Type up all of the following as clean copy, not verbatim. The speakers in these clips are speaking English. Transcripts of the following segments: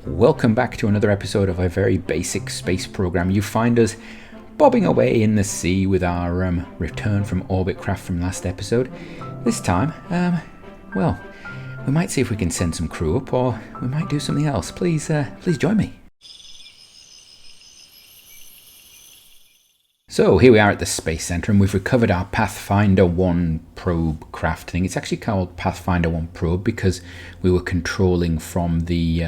Welcome back to another episode of a very basic space program. You find us bobbing away in the sea with our return from orbit craft from last episode. This time, well, we might see if we can send some crew up, or we might do something else. Please join me. So here we are at the Space Center, and we've recovered our Pathfinder 1 probe craft thing. It's actually called Pathfinder 1 probe because we were controlling from the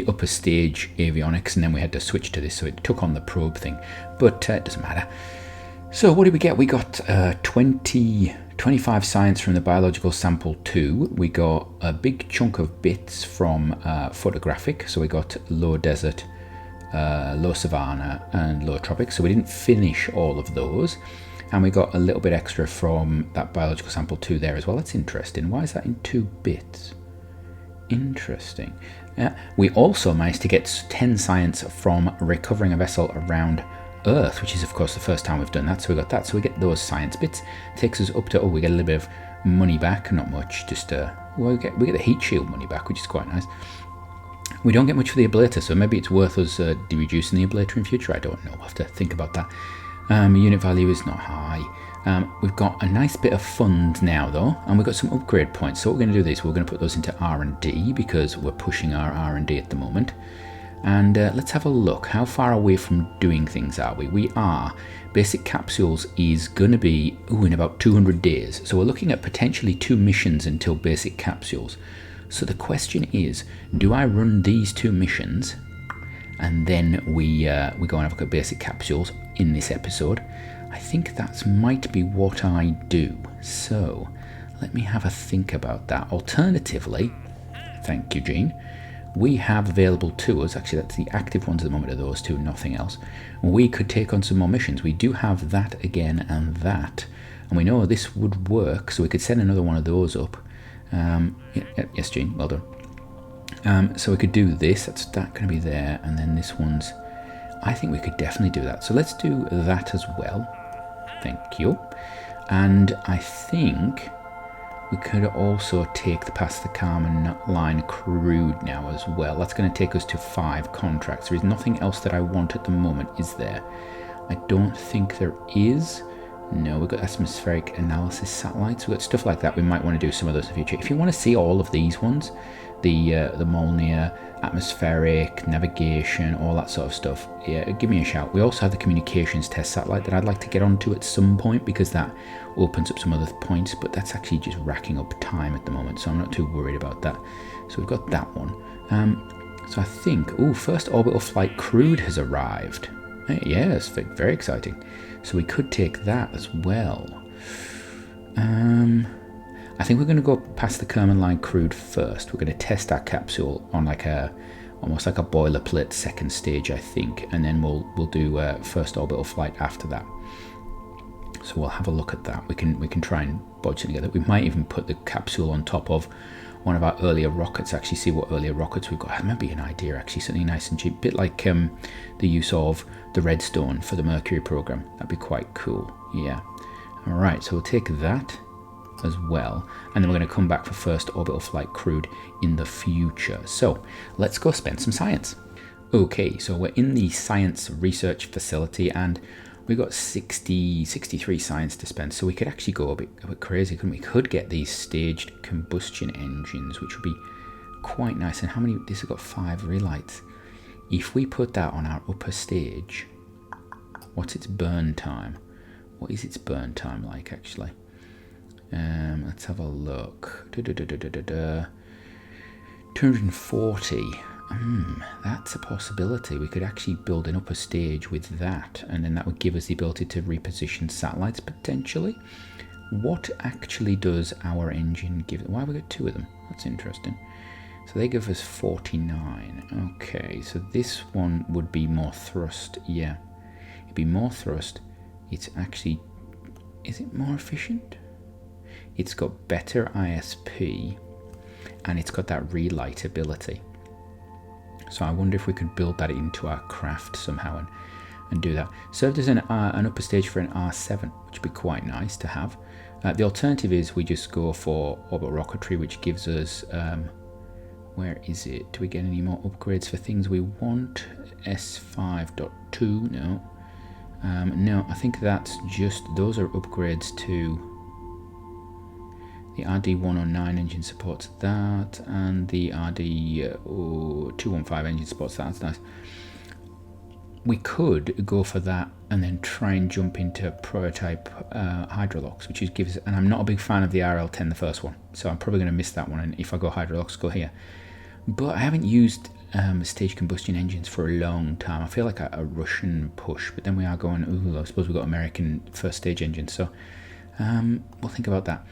upper stage avionics, and then we had to switch to this, so it took on the probe thing. But it doesn't matter. So what did we get? We got 25 science from the biological sample 2. We got a big chunk of bits from photographic. So we got low desert, low savanna and low tropics, so we didn't finish all of those, and we got a little bit extra from that biological sample 2 there as well. That's interesting. Why is that in 2 bits? Interesting. We also managed to get 10 science from recovering a vessel around Earth, which is of course the first time we've done that, so we got that. So we get those science bits. Takes us up to, we get a little bit of money back, not much, just we get the heat shield money back, which is quite nice. We don't get much for the ablator, so maybe it's worth us reducing the ablator in future. I don't know. We'll have to think about that. Unit value is not high. We've got a nice bit of funds now, though, and we've got some upgrade points. So what we're going to do is we're going to put those into R&D because we're pushing our R&D at the moment. And let's have a look. How far away from doing things are we? We are. Basic capsules is going to be in about 200 days. So we're looking at potentially 2 missions until basic capsules. So the question is, do I run these 2 missions and then we go and have a look at basic capsules in this episode? I think that might be what I do. So let me have a think about that. Alternatively, thank you, Gene, we have available to us, actually that's the active ones at the moment, are those 2, nothing else. We could take on some more missions. We do have that again and that, and we know this would work, so we could send another one of those up. Yes, Gene, well done. So we could do this, that's that going to be there, and then this one's, I think we could definitely do that. So let's do that as well. Thank you. And I think we could also take the past the Carmen line crewed now as well. That's going to take us to 5 contracts. There is nothing else that I want at the moment, is there? I don't think there is. No, we've got atmospheric analysis satellites. We've got stuff like that. We might want to do some of those in the future. If you want to see all of these ones, the Molniya, atmospheric, navigation, all that sort of stuff, yeah, give me a shout. We also have the communications test satellite that I'd like to get onto at some point because that opens up some other points, but that's actually just racking up time at the moment, so I'm not too worried about that. So we've got that one. So I think, first orbital flight crewed has arrived. Yes, very exciting. So we could take that as well. I think we're going to go past the Kerman line crewed first. We're going to test our capsule on almost like a boilerplate second stage, I think, and then we'll do first orbital flight after that. So we'll have a look at that. We can try and bodge it together. We might even put the capsule on top of one of our earlier rockets, actually see what earlier rockets we've got. That might be an idea, actually, something nice and cheap, bit like the use of the Redstone for the Mercury program. That'd be quite cool. Yeah. All right, so we'll take that as well, and then we're going to come back for first orbital flight crewed in the future. So let's go spend some science. Okay, so we're in the science research facility, and we've got 63 science to spend, so we could actually go a bit crazy, couldn't we? Could get these staged combustion engines, which would be quite nice. And how many? This has got 5 relights. If we put that on our upper stage, what's its burn time? What is its burn time like, actually? Let's have a look. 240. That's a possibility. We could actually build an upper stage with that, and then that would give us the ability to reposition satellites potentially. What actually does our engine give? Why have we got 2 of them? That's interesting. So they give us 49. Okay, so this one would be more thrust. Yeah, it'd be more thrust. It's actually, is it more efficient? It's got better ISP, and it's got that relight ability. So I wonder if we could build that into our craft somehow and do that. Served as an upper stage for an R7, which would be quite nice to have. The alternative is we just go for orbital rocketry, which gives us Where is it? Do we get any more upgrades for things we want? S5.2, no. No, I think that's just, those are upgrades to the RD-109 engine supports that, and the RD-215 engine supports that. That's nice. We could go for that and then try and jump into prototype Hydrolox, which is gives, and I'm not a big fan of the RL10, the first one, so I'm probably going to miss that one, and if I go Hydrolox, go here. But I haven't used stage combustion engines for a long time. I feel like a Russian push, but then we are going, ooh, I suppose we've got American first stage engines, so we'll think about that.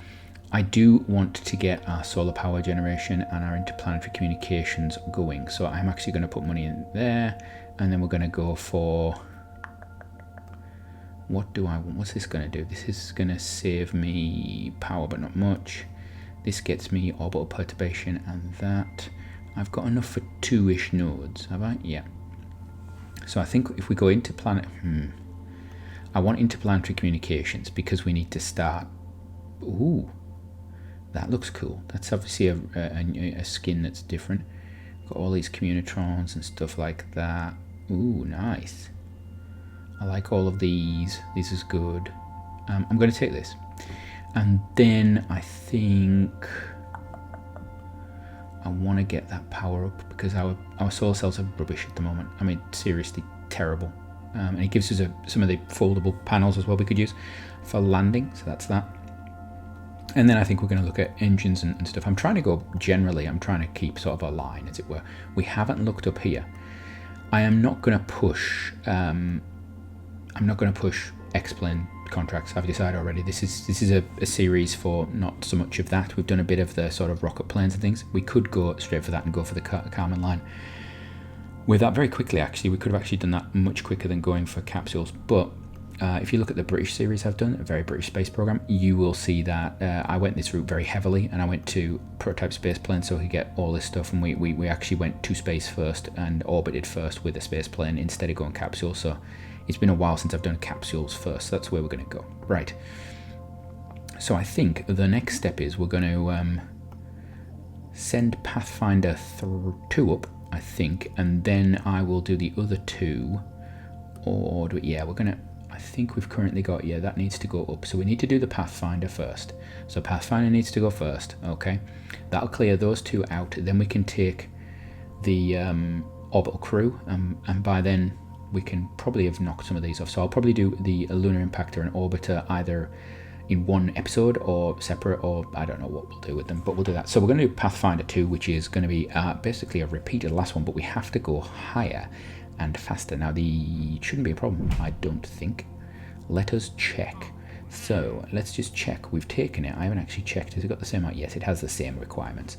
I do want to get our solar power generation and our interplanetary communications going, so I'm actually going to put money in there, and then we're going to go for, what do I want? What's this going to do? This is going to save me power, but not much. This gets me orbital perturbation, and that, I've got enough for 2-ish nodes, have I? Yeah. So I think if we go into planet, I want interplanetary communications because we need to start, ooh, that looks cool. That's obviously a skin that's different. Got all these communitrons and stuff like that. Ooh, nice. I like all of these. This is good. I'm going to take this. And then I think I want to get that power up because our solar cells are rubbish at the moment. I mean, seriously terrible. And it gives us some of the foldable panels as well we could use for landing. So that's that. And then I think we're going to look at engines and stuff. I'm trying to go generally, I'm trying to keep sort of a line, as it were. We haven't looked up here. I am not going to push, X-Plane contracts. I've decided already. This is a series for not so much of that. We've done a bit of the sort of rocket planes and things. We could go straight for that and go for the Kármán line. With that very quickly, actually, we could have actually done that much quicker than going for capsules. But if you look at the British series I've done, a very British space program, you will see that I went this route very heavily, and I went to prototype space plane so I could get all this stuff, and we actually went to space first and orbited first with a space plane instead of going capsule. So it's been a while since I've done capsules first, so that's where we're going to go. Right. So I think the next step is we're going to send Pathfinder 2 up, I think, and then I will do the other 2, or do it, yeah, we're going to, I think we've currently got, yeah, that needs to go up. So we need to do the Pathfinder first. So Pathfinder needs to go first, okay? That'll clear those 2 out. Then we can take the orbital crew, and by then we can probably have knocked some of these off. So I'll probably do the Lunar Impactor and Orbiter either in one episode or separate, or I don't know what we'll do with them, but we'll do that. So we're going to do Pathfinder 2, which is going to be basically a repeat of the last one, but we have to go higher and faster. Now, it shouldn't be a problem, I don't think. Let us check. So let's just check. We've taken it. I haven't actually checked. Has it got the same? Yes, it has the same requirements.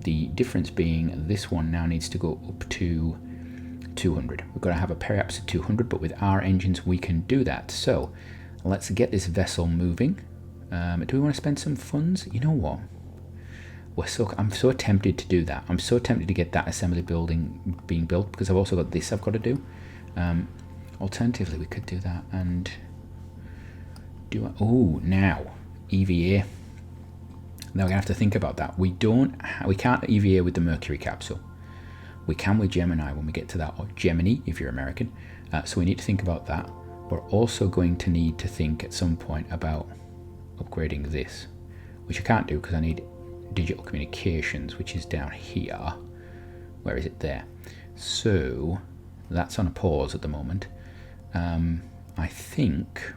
The difference being this one now needs to go up to 200. We've got to have a periapse of 200, but with our engines we can do that. So let's get this vessel moving. Do we want to spend some funds? You know what? I'm so tempted to do that. I'm so tempted to get that assembly building being built, because I've also got this I've got to do. Alternatively, we could do that and do. Oh, now EVA. Now we're gonna have to think about that. We can't EVA with the Mercury capsule. We can with Gemini when we get to that, or Gemini if you're American. So we need to think about that. We're also going to need to think at some point about upgrading this, which I can't do because I need digital communications, which is down here. Where is it? There. So that's on a pause at the moment. I think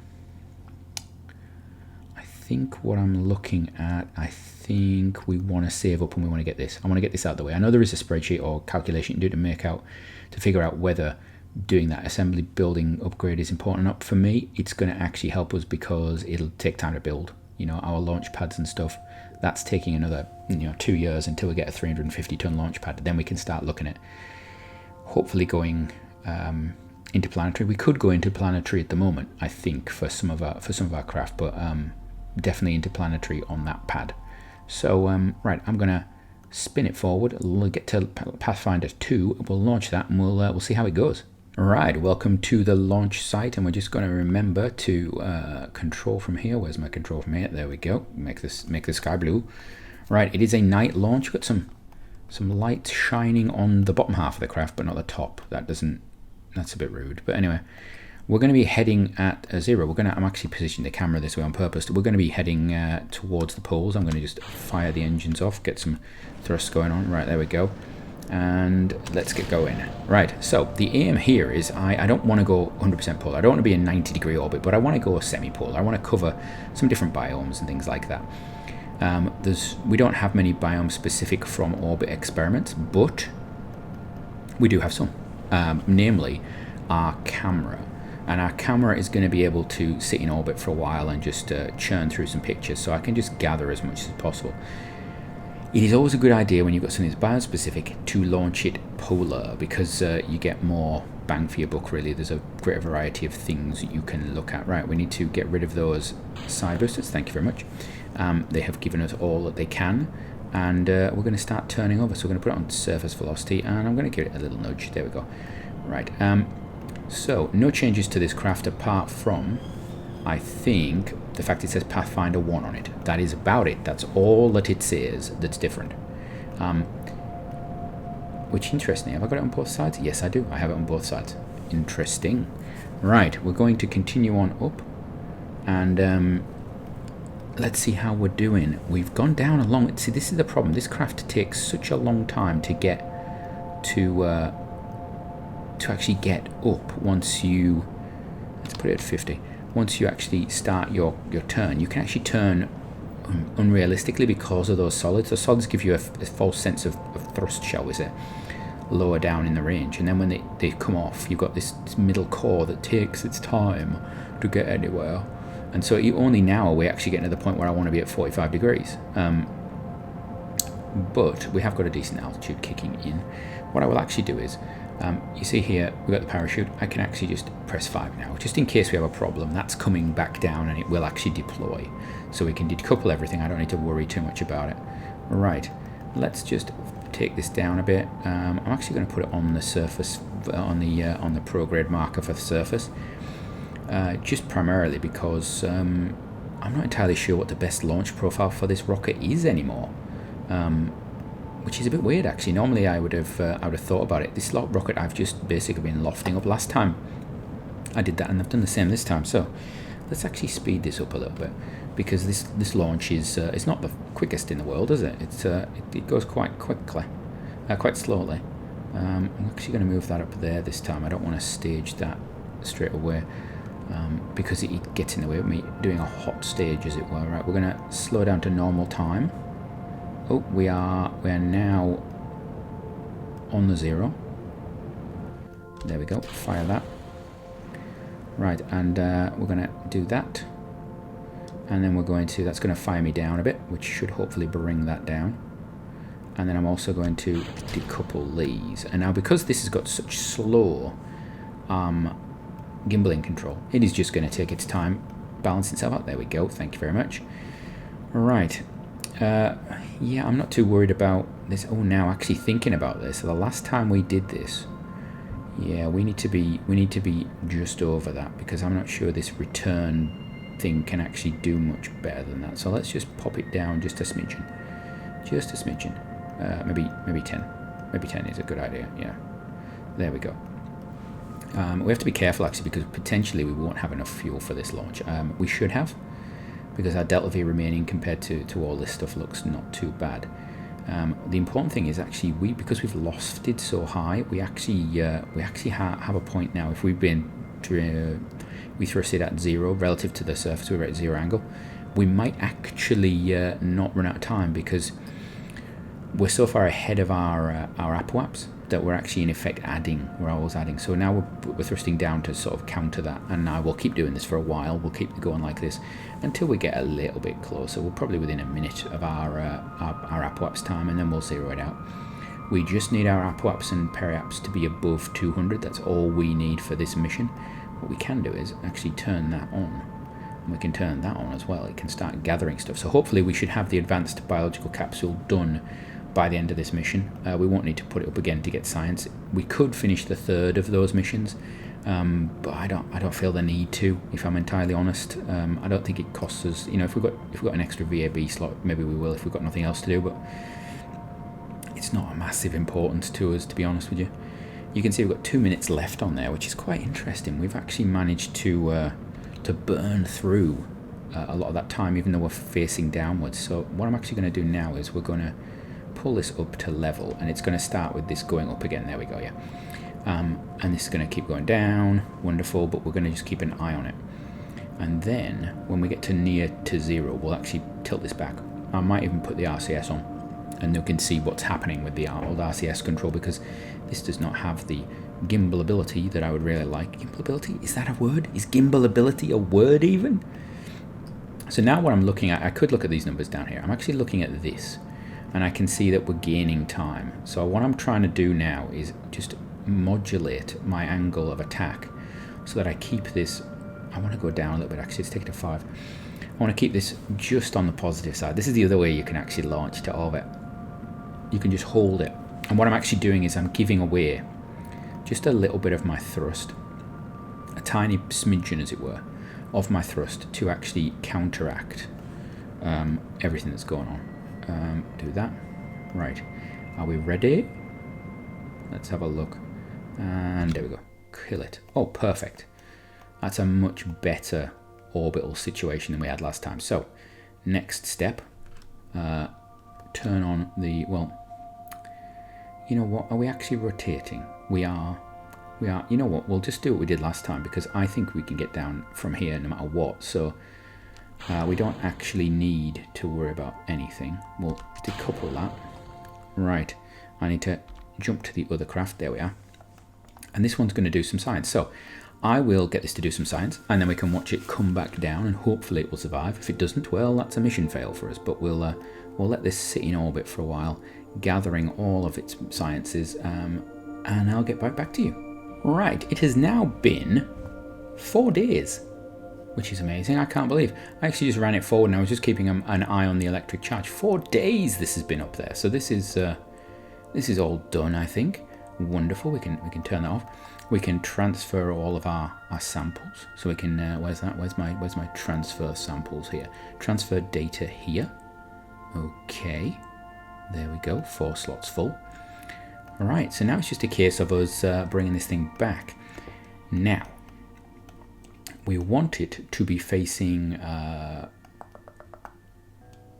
what I'm looking at, I think we want to save up and we want to get this. I want to get this out of the way. I know there is a spreadsheet or calculation you can do to figure out whether doing that assembly building upgrade is important or not. For me, it's going to actually help us because it'll take time to build. You know, our launch pads and stuff, that's taking another 2 years until we get a 350-ton launch pad. Then we can start looking at hopefully going interplanetary. We could go interplanetary at the moment, I think, for some of our craft, but definitely interplanetary on that pad. So right, I'm gonna spin it forward. We'll get to Pathfinder 2. We'll launch that, and we'll see how it goes. Right, welcome to the launch site, and we're just going to remember to control from here. Where's my control from here? There we go. Make the sky blue. Right, it is a night launch. We've got some some light shining on the bottom half of the craft, but not the top. That's a bit rude. But anyway, we're going to be heading at 0. I'm actually positioning the camera this way on purpose. We're going to be heading towards the poles. I'm going to just fire the engines off, get some thrust going on. Right, there we go. And let's get going. Right, so the aim here is I don't want to go 100% polar. I don't want to be in 90-degree orbit, but I want to go semi-polar. I want to cover some different biomes and things like that. We don't have many biome specific from orbit experiments, but we do have some, namely our camera. And our camera is going to be able to sit in orbit for a while and just churn through some pictures, so I can just gather as much as possible. It is always a good idea when you've got something that's biospecific to launch it polar, because you get more bang for your buck, really. There's a greater variety of things you can look at. Right, we need to get rid of those side boosters. Thank you very much. They have given us all that they can, and we're going to start turning over. So we're going to put it on surface velocity, and I'm going to give it a little nudge. There we go. Right, so no changes to this craft apart from, I think, the fact it says Pathfinder 1 on it. That is about it. That's all that it says that's different. Which, interesting, have I got it on both sides? Yes, I do. I have it on both sides. Interesting. Right, we're going to continue on up, and let's see how we're doing. We've gone down a long... See, this is the problem. This craft takes such a long time to get to actually get up once you... Let's put it at 50. Once you actually start your turn, you can actually turn unrealistically because of those solids. The solids give you a false sense of thrust, shall we say, lower down in the range. And then when they come off, you've got this middle core that takes its time to get anywhere. And so only now are we actually getting to the point where I want to be at 45 degrees. But we have got a decent altitude kicking in. What I will actually do is, you see here, we've got the parachute. I can actually just press 5 now, just in case we have a problem. That's coming back down and it will actually deploy. So we can decouple everything. I don't need to worry too much about it. Right, let's just take this down a bit. I'm actually going to put it on the surface, on the prograde marker for the surface. Just primarily because I'm not entirely sure what the best launch profile for this rocket is anymore. Which is a bit weird, actually. Normally I would have thought about it. This rocket I've just basically been lofting up. Last time I did that, and I've done the same this time. So let's actually speed this up a little bit, because this launch is it's not the quickest in the world, is it? It goes quite quickly, quite slowly. I'm actually going to move that up there this time. I don't want to stage that straight away, because it gets in the way of me doing a hot stage, as it were. Right, we're going to slow down to normal time. Oh, we are now on the 0. There we go. Fire that. Right, and we're going to do that, and then that's going to fire me down a bit, which should hopefully bring that down. And then I'm also going to decouple these. And now, because this has got such slow gimbaling control, it is just going to take its time, balance itself out. There we go. Thank you very much. All right. Yeah, I'm not too worried about this. Oh, now actually thinking about this, so the last time we did this, yeah, we need to be just over that, because I'm not sure this return thing can actually do much better than that. So let's just pop it down just a smidgen, maybe 10. Maybe 10 is a good idea. Yeah, there we go. We have to be careful, actually, because potentially we won't have enough fuel for this launch. We should have, because our delta V remaining compared to all this stuff looks not too bad. The important thing is actually because we've lofted so high, we actually have a point now. If we thrust it at 0 relative to the surface, we're at 0 angle, we might actually not run out of time, because we're so far ahead of our apoaps that we're actually in effect we're always adding. So now we're thrusting down to sort of counter that, and now we'll keep doing this for a while. We'll keep going like this until we get a little bit closer. We're probably within a minute of our apoaps time, and then we'll zero it out. We just need our apoaps and periaps to be above 200. That's all we need for this mission. What we can do is actually turn that on, and we can turn that on as well. It can start gathering stuff. So hopefully we should have the advanced biological capsule done by the end of this mission. We won't need to put it up again to get science. We could finish the 3rd of those missions, but I don't feel the need to, if I'm entirely honest. I don't think it costs us. If we've got an extra VAB slot, maybe we will if we've got nothing else to do. But it's not a massive importance to us, to be honest with you. You can see we've got 2 minutes left on there, which is quite interesting. We've actually managed to burn through a lot of that time, even though we're facing downwards. So what I'm actually going to do now is we're going to pull this up to level, and it's going to start with this going up again. There we go, yeah. And this is going to keep going down. Wonderful, but we're going to just keep an eye on it. And then when we get to near to 0, we'll actually tilt this back. I might even put the RCS on, and you can see what's happening with the old RCS control, because this does not have the gimbal ability that I would really like. Gimbal ability? Is that a word? Is gimbal ability a word even? So now what I'm looking at, I could look at these numbers down here. I'm actually looking at this, and I can see that we're gaining time. So what I'm trying to do now is just modulate my angle of attack so that I keep this. I want to go down a little bit, actually. Let's take it to 5. I want to keep this just on the positive side. This is the other way you can actually launch to orbit. You can just hold it. And what I'm actually doing is I'm giving away just a little bit of my thrust, a tiny smidgen, as it were, of my thrust to actually counteract everything that's going on. Do that. Right. Are we ready? Let's have a look. And there we go. Kill it. Oh, perfect. That's a much better orbital situation than we had last time. So, next step. Turn on the... Well, you know what? Are we actually rotating? We are. You know what? We'll just do what we did last time, because I think we can get down from here no matter what. So, we don't actually need to worry about anything. We'll decouple that. Right. I need to jump to the other craft. There we are. And this one's going to do some science. So, I will get this to do some science, and then we can watch it come back down, and hopefully it will survive. If it doesn't, well, that's a mission fail for us. But we'll let this sit in orbit for a while, gathering all of its sciences, and I'll get back to you. Right, it has now been 4 days, which is amazing. I can't believe. I actually just ran it forward, and I was just keeping an eye on the electric charge. 4 days this has been up there. So this is all done, I think. Wonderful. We can turn that off. We can transfer all of our samples. So we can where's that? Where's my transfer samples here? Transfer data here. Okay. There we go. 4 slots full. All right. So now it's just a case of us bringing this thing back. Now we want it to be facing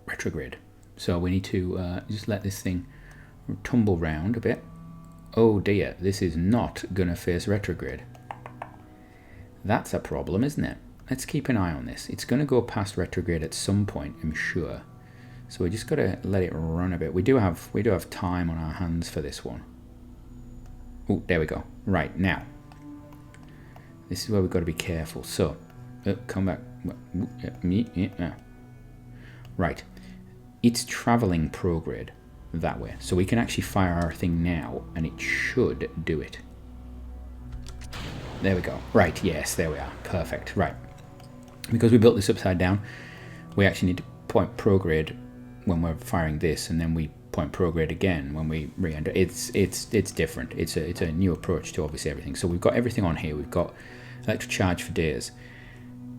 retrograde. So we need to just let this thing tumble round a bit. Oh dear, this is not gonna face retrograde. That's a problem, isn't it? Let's keep an eye on this. It's gonna go past retrograde at some point, I'm sure. So we just gotta let it run a bit. We do have time on our hands for this one. Oh, there we go. Right, now. This is where we've got to be careful. So, come back. Right. It's traveling prograde that way. So we can actually fire our thing now, and it should do it. There we go. Right, yes, there we are. Perfect. Right. Because we built this upside down, we actually need to point prograde when we're firing this, and then we point prograde again when we re-enter. It's different. It's a new approach to obviously everything. So we've got everything on here. We've got electric charge for days.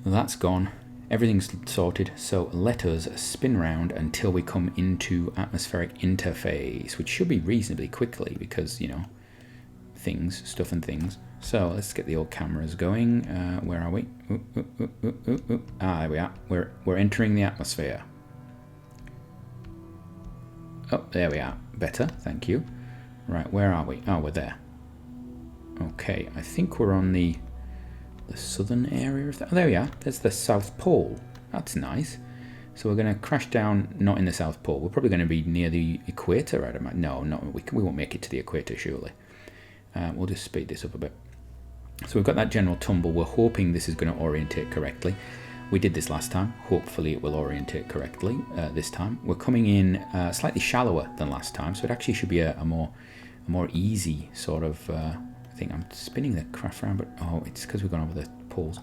Well, that's gone. Everything's sorted. So let us spin round until we come into atmospheric interface, which should be reasonably quickly because, you know, stuff and things. So let's get the old cameras going. Where are we? There we are. We're entering the atmosphere. Oh, there we are. Better, thank you. Right, where are we? Oh, we're there. Okay, I think we're on the southern area of that. Oh, there we are. There's the South Pole. That's nice. So we're going to crash down, not in the South Pole. We're probably going to be near the equator, I'd imagine. No, we won't make it to the equator, surely. We'll just speed this up a bit. So we've got that general tumble. We're hoping this is going to orientate correctly. We did this last time. Hopefully it will orientate correctly this time. We're coming in slightly shallower than last time, so it actually should be a more easy sort of thing. I'm spinning the craft around, but oh, it's because we've gone over the poles.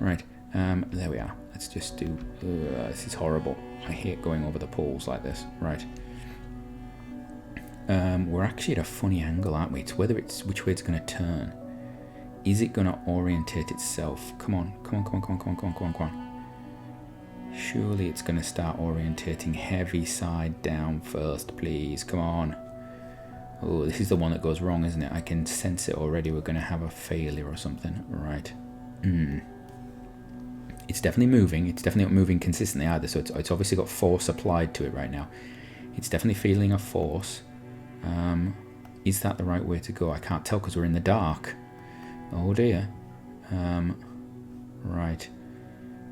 Right, there we are. Let's just do. This is horrible. I hate going over the poles like this. Right. We're actually at a funny angle, aren't we? It's which way it's going to turn. Is it going to orientate itself? Come on. Surely it's going to start orientating heavy side down first, please. Come on. Oh, this is the one that goes wrong, isn't it? I can sense it already. We're going to have a failure or something. Right. It's definitely moving. It's definitely not moving consistently either. So it's obviously got force applied to it right now. It's definitely feeling a force. Is that the right way to go? I can't tell because we're in the dark. Oh dear. Right.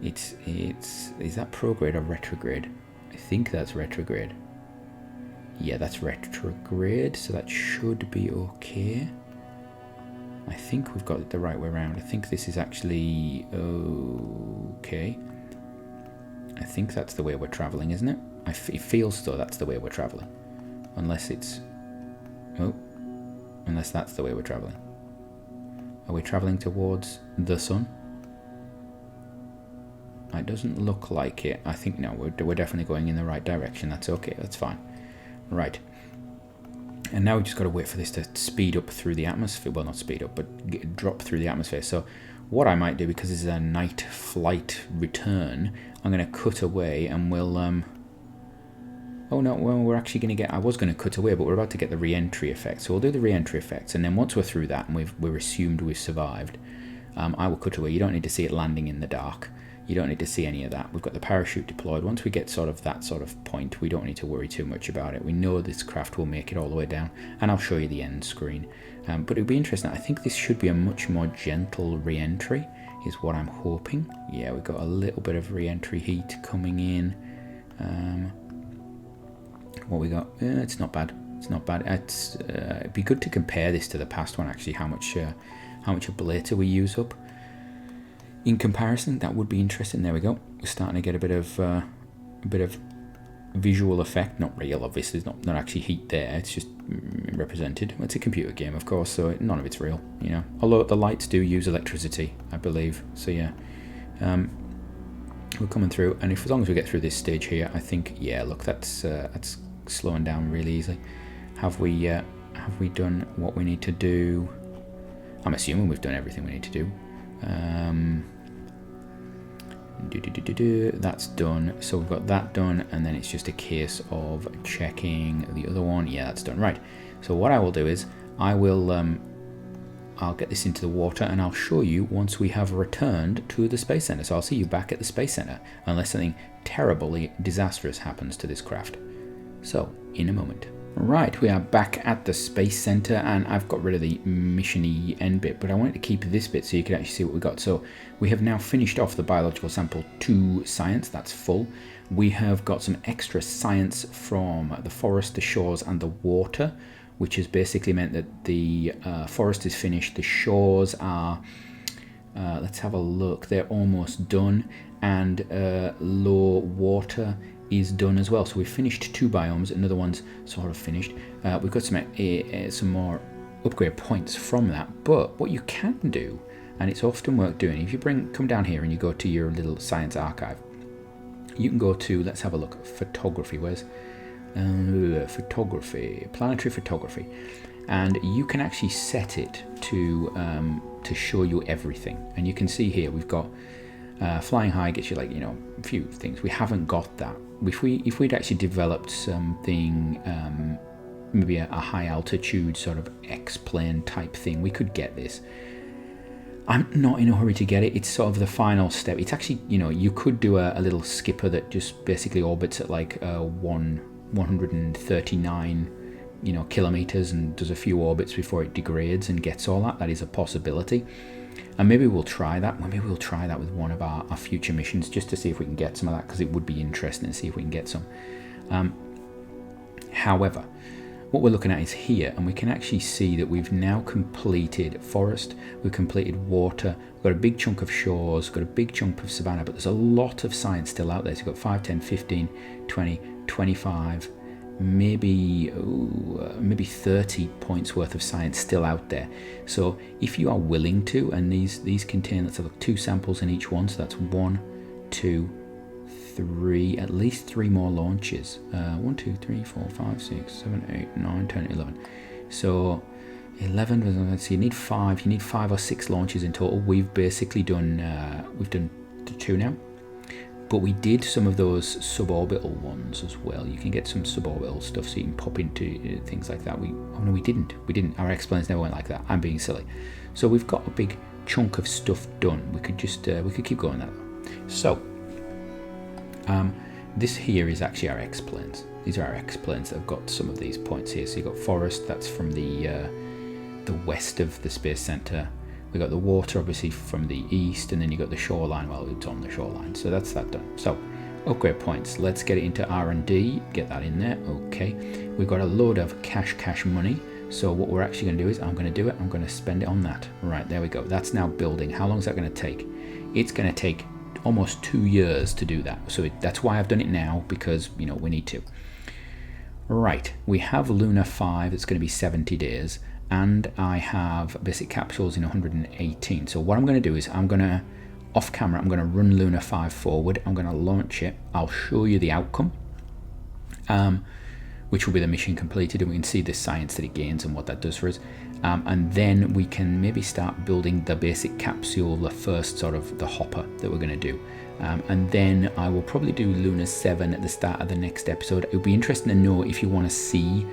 Is that prograde or retrograde? I think that's retrograde. Yeah, that's retrograde, so that should be okay. I think we've got it the right way around. I think this is actually okay. I think that's the way we're traveling, isn't it? It feels though that's the way we're traveling. Unless it's... Oh. Unless that's the way we're traveling. Are we traveling towards the sun? It doesn't look like it. I think no, we're definitely going in the right direction. That's okay, that's fine. Right. And now we just got to wait for this to speed up through the atmosphere. Well, not speed up, but drop through the atmosphere. So what I might do, because this is a night flight return, I'm going to cut away and we'll... Oh no, well, we're actually going to get... I was going to cut away, but we're about to get the re-entry effect. So we'll do the re-entry effects, and then once we're through that and we're assumed we've survived, I will cut away. You don't need to see it landing in the dark. You don't need to see any of that. We've got the parachute deployed. Once we get sort of that sort of point, we don't need to worry too much about it. We know this craft will make it all the way down, and I'll show you the end screen. But it'll be interesting. I think this should be a much more gentle re-entry, is what I'm hoping. Yeah, we've got a little bit of re-entry heat coming in. What we got? It's not bad. It's not bad. It'd be good to compare this to the past one, actually, how much ablator we use up. In comparison, that would be interesting. There we go. We're starting to get a bit of visual effect. Not real, obviously. There's not actually heat there. It's just represented. It's a computer game, of course, so none of it's real. You know, although the lights do use electricity, I believe. So yeah, we're coming through, and as long as we get through this stage here, I think yeah. Look, that's slowing down really easily. Have we done what we need to do? I'm assuming we've done everything we need to do. That's done, so we've got that done, and then it's just a case of checking the other one. Yeah, that's done. Right, so what I will do is I'll get this into the water and I'll show you once we have returned to the Space Center. So I'll see you back at the Space Center unless something terribly disastrous happens to this craft. So in a moment. Right, we are back at the Space Center, and I've got rid of the mission-y end bit, but I wanted to keep this bit so you could actually see what we got. So we have now finished off the biological sample 2 science, that's full. We have got some extra science from the forest, the shores, and the water, which has basically meant that the forest is finished, the shores are, let's have a look, they're almost done, and low water is done as well. So we've finished 2 biomes, another one's sort of finished. We've got some more upgrade points from that, but what you can do, and it's often worth doing, if you come down here and you go to your little science archive, you can go to, let's have a look, photography, where's photography, planetary photography, and you can actually set it to show you everything. And you can see here we've got flying high gets you, like, you know, a few things. We haven't got that. If we'd actually developed something, maybe a high altitude sort of X-plane type thing, we could get this. I'm not in a hurry to get it. It's sort of the final step. It's actually, you know, you could do a little skipper that just basically orbits at like 139, you know, kilometers, and does a few orbits before it degrades and gets all that. That is a possibility. And maybe we'll try that. Maybe we'll try that with one of our future missions, just to see if we can get some of that, because it would be interesting to see if we can get some. However, what we're looking at is here, and we can actually see that we've now completed forest, we've completed water, we've got a big chunk of shores, got a big chunk of savanna, but there's a lot of science still out there. So we've got 5, 10, 15, 20, 25, maybe 30 points worth of science still out there. So if you are willing to, and these contain, let's have a look, 2 samples in each one, so that's 1, 2, 3, at least 3 more launches. 1, 2, 3, 4, 5, 6, 7, 8, 9, 10, 11. So 11, let's see, you need 5 or 6 launches in total. We've basically done, we've done 2 now. But we did some of those suborbital ones as well. You can get some suborbital stuff so you can pop into things like that. No, we didn't. Our X-planes never went like that. I'm being silly. So we've got a big chunk of stuff done. We could just we could keep going that. So this here is actually our X-planes. These are our X-planes that have got some of these points here. So you've got forest, that's from the west of the Space Center. We got the water obviously from the east, and then you got the shoreline. Well, it's on the shoreline, so that's that done. So upgrade points, let's get it into R&D, get that in there. Okay, we've got a load of cash money. So what we're actually going to do is I'm going to spend it on that. Right, there we go. That's now building. How long is that going to take? It's going to take almost 2 years to do that. So that's why I've done it now, because we need to. Right, we have Luna 5. It's going to be 70 days. And I have basic capsules in 118. So what I'm going to do is off camera, I'm going to run Luna 5 forward. I'm going to launch it. I'll show you the outcome, which will be the mission completed, and we can see the science that it gains and what that does for us. And then we can maybe start building the basic capsule, the first sort of the hopper that we're going to do. And then I will probably do Luna 7 at the start of the next episode. It would be interesting to know if you want to see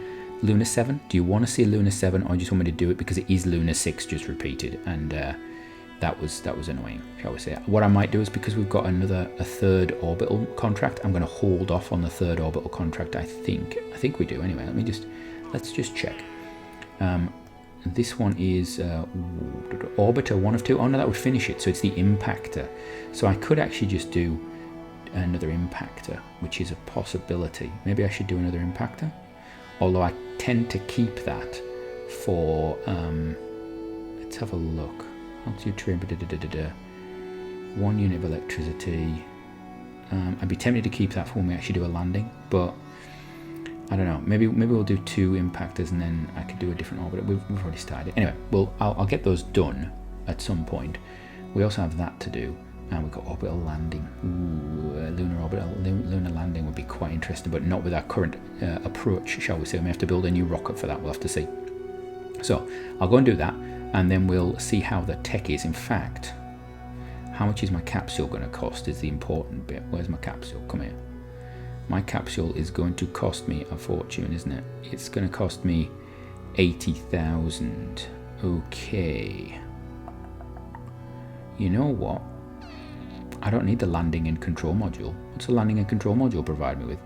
Luna 7. Do you want to see Luna 7, or just want me to do it because it is Luna 6 just repeated? And that was annoying, shall we say. What I might do is, because we've got a third orbital contract, I'm going to hold off on the third orbital contract. I think we do anyway. Let's just check. This one is Orbiter 1 of 2. Oh no, that would finish it. So it's the Impactor. So I could actually just do another Impactor, which is a possibility. Maybe I should do another Impactor. Although I tend to keep that for, let's have a look. Altitude trim, 1 unit of electricity. I'd be tempted to keep that for when we actually do a landing, but I don't know. Maybe we'll do 2 impactors, and then I could do a different orbiter. We've already started. Anyway, I'll get those done at some point. We also have that to do. And we've got orbital landing. Ooh, lunar landing would be quite interesting, but not with our current approach, shall we say. We may have to build a new rocket for that. We'll have to see. So I'll go and do that, and then we'll see how the tech is. In fact, how much is my capsule going to cost is the important bit. Where's my capsule? Come here. My capsule is going to cost me a fortune, isn't it? It's going to cost me 80,000. Okay. You know what? I don't need the landing and control module. What's the landing and control module provide me with?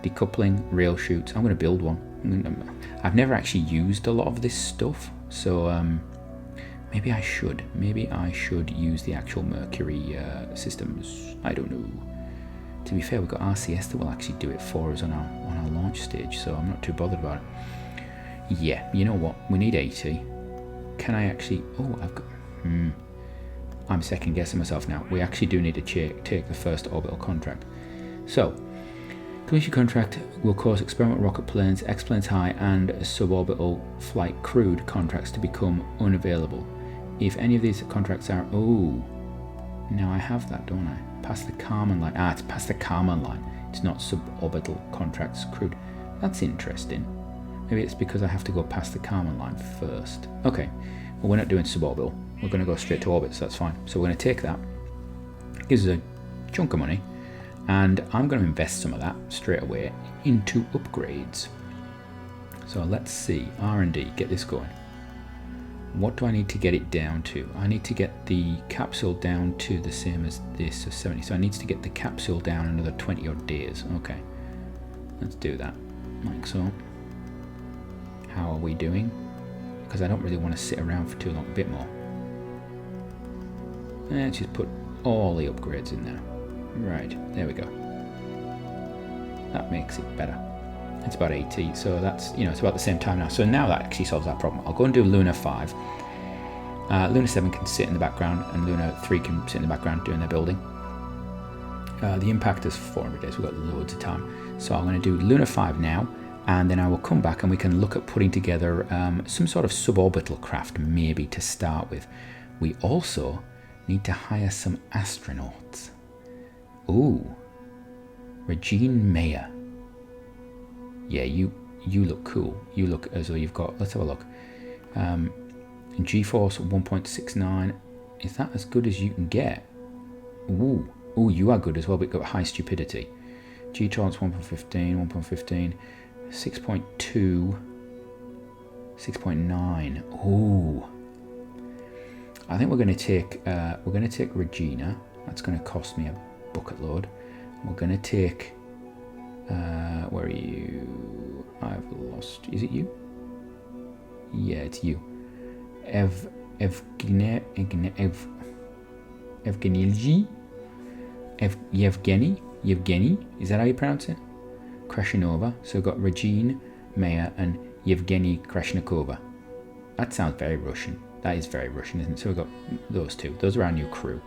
Decoupling, rail chutes. I'm going to build one. I've never actually used a lot of this stuff, so maybe I should. Maybe I should use the actual Mercury systems. I don't know. To be fair, we've got RCS that will actually do it for us on our launch stage, so I'm not too bothered about it. Yeah, you know what? We need 80. Can I actually... Oh, I've got... I'm second guessing myself now. We actually do need to take the first orbital contract. So, commission contract will cause experimental rocket planes, X-planes high, and suborbital flight crewed contracts to become unavailable. If any of these contracts are... Oh, now I have that, don't I? Past the Kármán line. It's past the Kármán line. It's not suborbital contracts crewed. That's interesting. Maybe it's because I have to go past the Kármán line first. Okay, well, we're not doing suborbital. We're going to go straight to orbit, so that's fine. So we're going to take that. Gives us a chunk of money, and I'm going to invest some of that straight away into upgrades. So let's see, R&D, get this going. What do I need to get it down to? I need to get the capsule down to the same as this, so 70. So I need to get the capsule down another 20 odd days. Okay, let's do that, like so. How are we doing? Because I don't really want to sit around for too long. A bit more. Let's just put all the upgrades in there. Right, there we go. That makes it better. It's about 80, so that's, it's about the same time now. So now that actually solves that problem. I'll go and do Luna 5. Luna 7 can sit in the background, and Luna 3 can sit in the background doing their building. The impact is 400 days. We've got loads of time. So I'm going to do Luna 5 now, and then I will come back and we can look at putting together some sort of suborbital craft, maybe to start with. We also need to hire some astronauts. Ooh, Regine Mayer. Yeah, you look cool. You look as though you've got, let's have a look. G-force 1.69. Is that as good as you can get? Ooh, Oh, you are good as well, but got high stupidity. G-tolerance 1.15, 1.15, 6.2, 6.9. Oh, I think we're going to take Regina. That's going to cost me a bucket load. We're going to take. Where are you? I've lost. Is it you? Yeah, it's you. Evgeny. Yevgeny. Is that how you pronounce it? Krashenova. So we've got Regine Meyer and Yevgeny Krashnikova. That sounds very Russian. That is very Russian, isn't it? So we've got those two. Those are our new crew.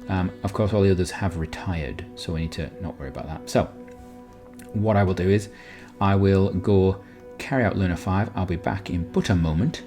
Of course, all the others have retired, so we need to not worry about that. So what I will do is I will go carry out Learner 5. I'll be back in but a moment.